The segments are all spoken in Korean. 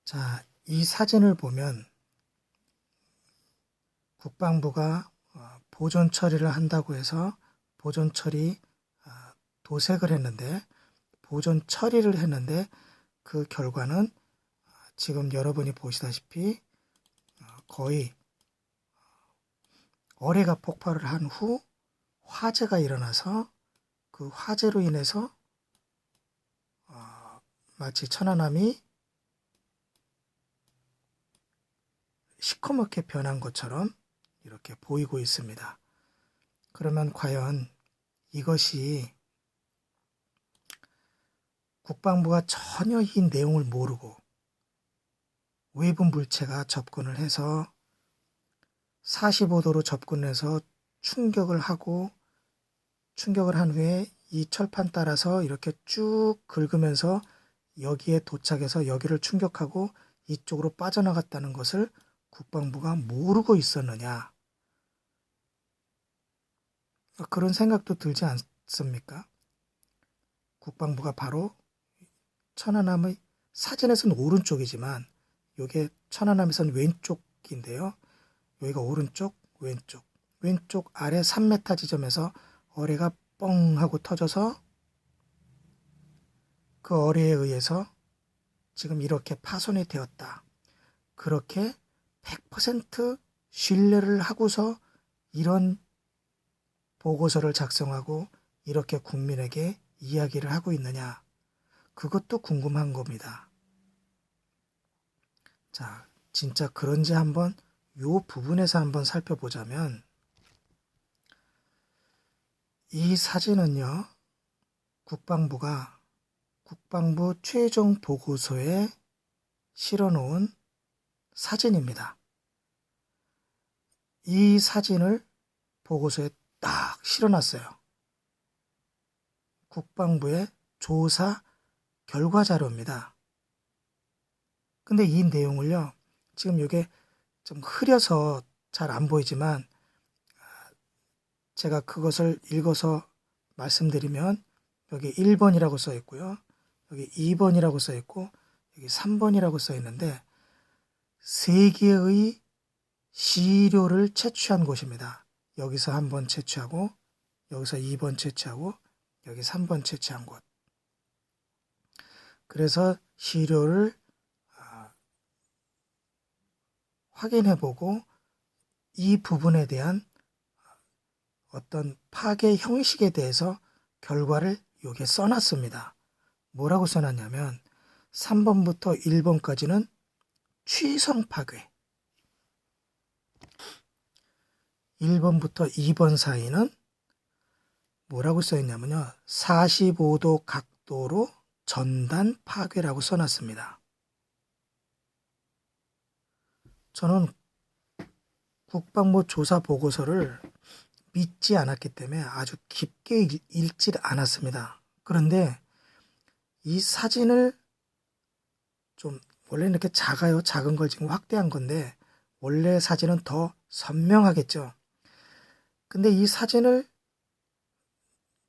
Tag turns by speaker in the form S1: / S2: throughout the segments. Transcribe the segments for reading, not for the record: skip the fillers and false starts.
S1: 자, 이 사진을 보면 국방부가 보존 처리를 한다고 해서 보존 처리 도색을 했는데 보존 처리를 했는데 그 결과는 지금 여러분이 보시다시피 거의 어뢰가 폭발을 한 후 화재가 일어나서 그 화재로 인해서 마치 천안함이 시커멓게 변한 것처럼 이렇게 보이고 있습니다. 그러면 과연 이것이 국방부가 전혀 이 내용을 모르고 외부 물체가 접근을 해서 45도로 접근해서 충격을 한 후에 이 철판 따라서 이렇게 쭉 긁으면서 여기에 도착해서 여기를 충격하고 이쪽으로 빠져나갔다는 것을 국방부가 모르고 있었느냐, 그런 생각도 들지 않습니까? 국방부가 바로 천안함의 사진에서는 오른쪽이지만 이게 천안함에서는 왼쪽인데요. 여기가 오른쪽, 왼쪽 아래 3m 지점에서 어뢰가 뻥 하고 터져서 그 어뢰에 의해서 지금 이렇게 파손이 되었다. 그렇게 100% 신뢰를 하고서 이런 보고서를 작성하고 이렇게 국민에게 이야기를 하고 있느냐, 그것도 궁금한 겁니다. 자, 진짜 그런지 한번 요 부분에서 한번 살펴보자면, 이 사진은요, 국방부 최종 보고서에 실어놓은 사진입니다. 이 사진을 보고서에 딱 실어놨어요. 국방부의 조사 결과 자료입니다. 근데 이 내용을요, 지금 이게 좀 흐려서 잘 안 보이지만 제가 그것을 읽어서 말씀드리면 여기 1번이라고 써 있고요. 여기 2번이라고 써 있고 여기 3번이라고 써 있는데 3개의 시료를 채취한 곳입니다. 여기서 1번 채취하고 여기서 2번 채취하고 여기 3번 채취한 곳. 그래서 시료를 확인해보고 이 부분에 대한 어떤 파괴 형식에 대해서 결과를 여기에 써놨습니다. 뭐라고 써놨냐면 3번부터 1번까지는 취성 파괴, 1번부터 2번 사이는 뭐라고 써있냐면요, 45도 각도로 전단 파괴라고 써놨습니다. 저는 국방부 조사 보고서를 믿지 않았기 때문에 아주 깊게 읽지 않았습니다. 그런데 이 사진을 좀, 원래는 이렇게 작아요. 작은 걸 지금 확대한 건데 원래 사진은 더 선명하겠죠. 근데 이 사진을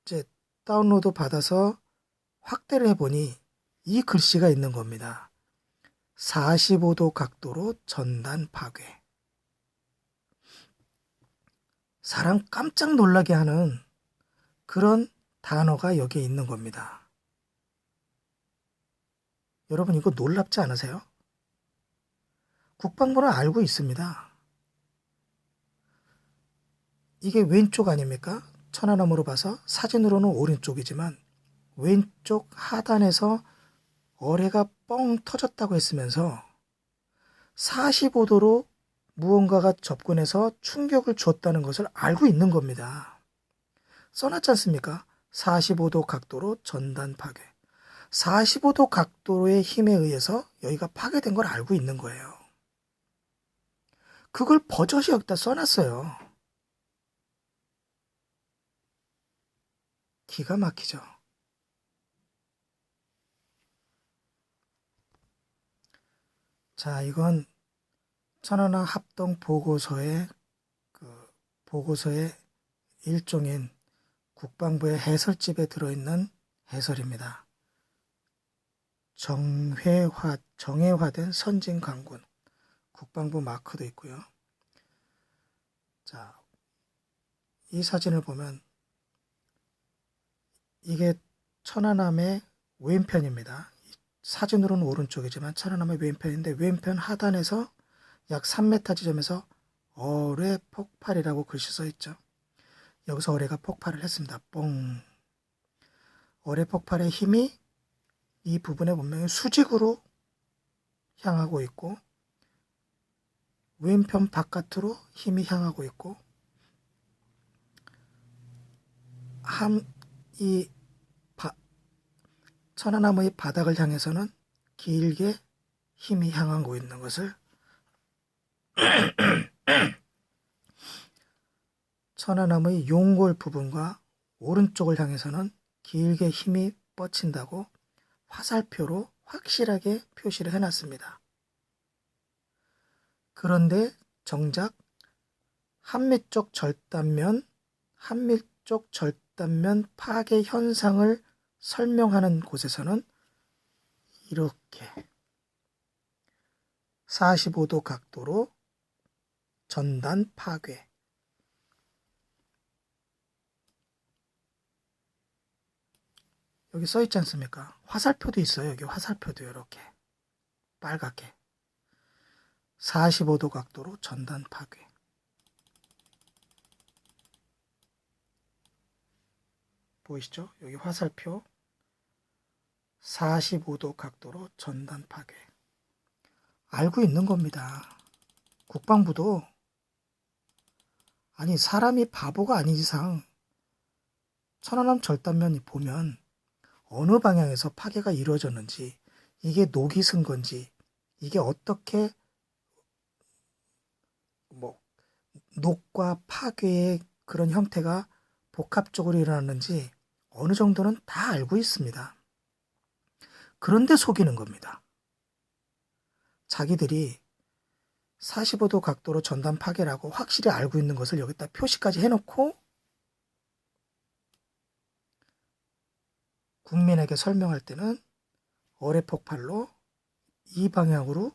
S1: 이제 다운로드 받아서 확대를 해보니 이 글씨가 있는 겁니다. 45도 각도로 전단 파괴. 사람 깜짝 놀라게 하는 그런 단어가 여기에 있는 겁니다. 여러분, 이거 놀랍지 않으세요? 국방부는 알고 있습니다. 이게 왼쪽 아닙니까? 천안함으로 봐서 사진으로는 오른쪽이지만 왼쪽 하단에서 어뢰가 뻥 터졌다고 했으면서 45도로 무언가가 접근해서 충격을 줬다는 것을 알고 있는 겁니다. 써놨지 않습니까? 45도 각도로 전단 파괴. 45도 각도의 힘에 의해서 여기가 파괴된 걸 알고 있는 거예요. 그걸 버젓이 여기다 써놨어요. 기가 막히죠. 자, 이건 천안함 합동 보고서의 보고서의 일종인 국방부의 해설집에 들어있는 해설입니다. 정예화된 선진 강군, 국방부 마크도 있고요. 자, 이 사진을 보면 이게 천안함의 왼편입니다. 사진으로는 오른쪽이지만 천안함의 왼편인데 왼편 하단에서 약 3m 지점에서 어뢰 폭발이라고 글씨 써 있죠. 여기서 어뢰가 폭발을 했습니다. 뽕. 어뢰 폭발의 힘이 이 부분에 분명히 수직으로 향하고 있고 왼편 바깥으로 힘이 향하고 있고 이 천안함의 바닥을 향해서는 길게 힘이 향하고 있는 것을 천안함의 용골 부분과 오른쪽을 향해서는 길게 힘이 뻗친다고 화살표로 확실하게 표시를 해놨습니다. 그런데 정작 한미 쪽 절단면 파괴 현상을 설명하는 곳에서는 이렇게 45도 각도로 전단 파괴, 여기 써 있지 않습니까? 화살표도 있어요. 여기 화살표도 이렇게 빨갛게 45도 각도로 전단 파괴. 보이시죠? 여기 화살표 45도 각도로 전단 파괴. 알고 있는 겁니다. 국방부도 아니 사람이 바보가 아닌 이상 천안함 절단면이 보면 어느 방향에서 파괴가 이루어졌는지, 이게 녹이 쓴 건지, 이게 어떻게 녹과 파괴의 그런 형태가 복합적으로 일어났는지 어느 정도는 다 알고 있습니다. 그런데 속이는 겁니다. 자기들이 45도 각도로 전단 파괴라고 확실히 알고 있는 것을 여기다 표시까지 해놓고 국민에게 설명할 때는 어뢰 폭발로 이 방향으로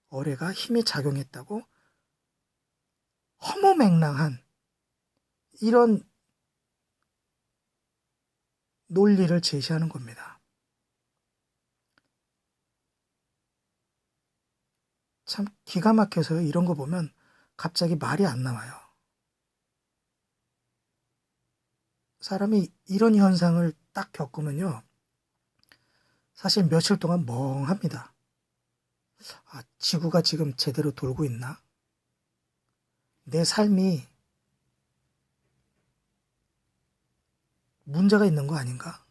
S1: 어뢰가 힘이 작용했다고 허무맹랑한 이런 논리를 제시하는 겁니다. 참 기가 막혀서요. 이런 거 보면 갑자기 말이 안 나와요. 사람이 이런 현상을 딱 겪으면요. 사실 며칠 동안 멍합니다. 아, 지구가 지금 제대로 돌고 있나? 내 삶이 문제가 있는 거 아닌가?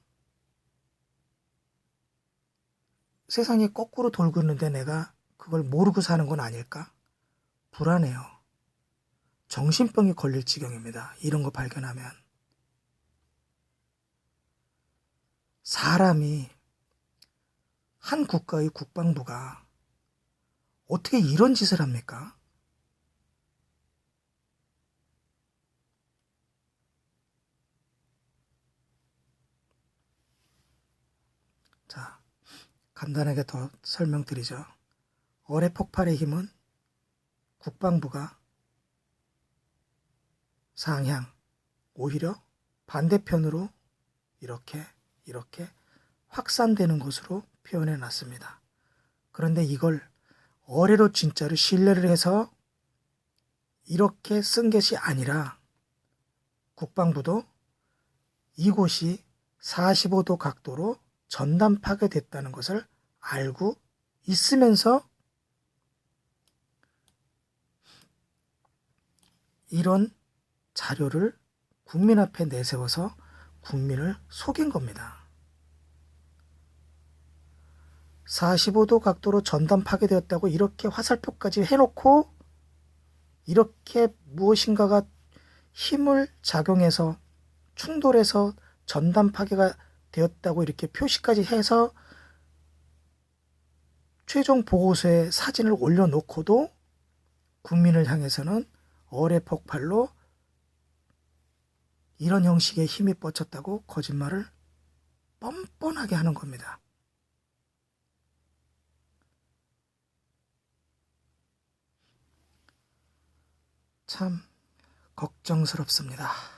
S1: 세상이 거꾸로 돌고 있는데 내가 그걸 모르고 사는 건 아닐까? 불안해요. 정신병이 걸릴 지경입니다. 이런 거 발견하면. 사람이 한 국가의 국방부가 어떻게 이런 짓을 합니까? 자, 간단하게 더 설명드리죠. 어뢰 폭발의 힘은 국방부가 상향, 오히려 반대편으로 이렇게 확산되는 것으로 표현해 놨습니다. 그런데 이걸 어뢰로 진짜로 신뢰를 해서 이렇게 쓴 것이 아니라 국방부도 이곳이 45도 각도로 전단 파괴됐다는 것을 알고 있으면서 이런 자료를 국민 앞에 내세워서 국민을 속인 겁니다. 45도 각도로 전단 파괴되었다고 이렇게 화살표까지 해놓고 이렇게 무엇인가가 힘을 작용해서 충돌해서 전단 파괴가 되었다고 이렇게 표시까지 해서 최종 보고서에 사진을 올려놓고도 국민을 향해서는 어뢰 폭발로 이런 형식의 힘이 뻗쳤다고 거짓말을 뻔뻔하게 하는 겁니다. 참 걱정스럽습니다.